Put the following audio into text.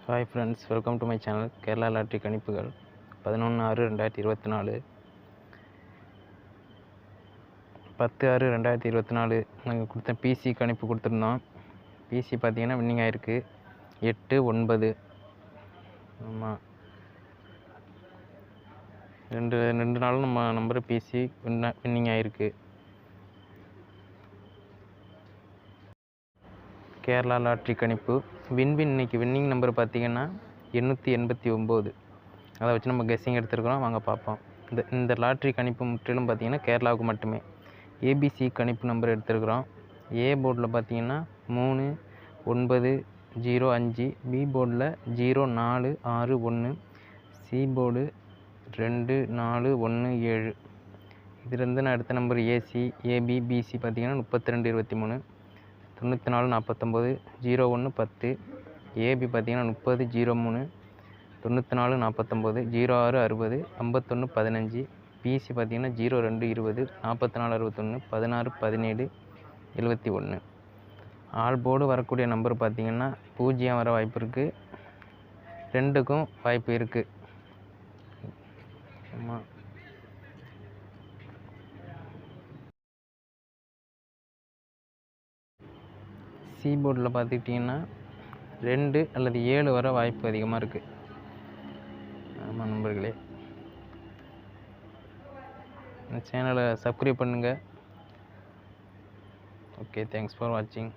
Hi friends, welcome to my channel. Kerala lottery கணிப்புகள் 11/6/2024, 10/6/2024 நாங்கள் கொடுத்த பிசி கணிப்பு கொடுத்துருந்தோம். பிசி பார்த்தீங்கன்னா வின்னிங் ஆகிருக்கு 8, 9. ஆமாம், ரெண்டு நாளும் நம்ம நம்பர் பிசி வின்னிங் ஆகிருக்கு. கேரளா லாட்ரி கணிப்பு இன்னைக்கு வின்னிங் நம்பர் பார்த்தீங்கன்னா 889. அதை வச்சு நம்ம கெஸ்ஸிங் எடுத்துருக்கிறோம். வாங்க பார்ப்போம். இந்த லாட்ரி கணிப்பு முற்றிலும் பார்த்தீங்கன்னா கேரளாவுக்கு மட்டுமே. ஏபிசி கணிப்பு நம்பர் எடுத்துருக்குறோம். ஏ போர்டில் பார்த்தீங்கன்னா 3, 9, 0, 5. பி போர்டில் 0, 4, 6, 1. C board 2, 4, 1, 7. இதுலேருந்து நான் எடுத்த நம்பர் ஏசி, ஏபி, பிசி பார்த்தீங்கன்னா 32, 23, 94, 49, 01, 10. ஏபி பார்த்தீங்கன்னா 30, 03, 94, 49, 06, 60, 51, 15. பிசி பார்த்தீங்கன்னா 02, 20, 44, 61, 16, 17, 71. ஆல் போர்டு வரக்கூடிய நம்பர் பார்த்தீங்கன்னா 0 வர வாய்ப்பு இருக்குது, 2க்கும் வாய்ப்பு இருக்குது. ஆமாம், சி போர்டில் பார்த்துக்கிட்டிங்கன்னா 2 அல்லது 7 வர வாய்ப்பு அதிகமாக இருக்குது. ஆமாம் நண்பர்களே, இந்த சேனலை சப்ஸ்கிரைப் பண்ணுங்கள். ஓகே, தேங்க்ஸ் ஃபார் வாட்சிங்.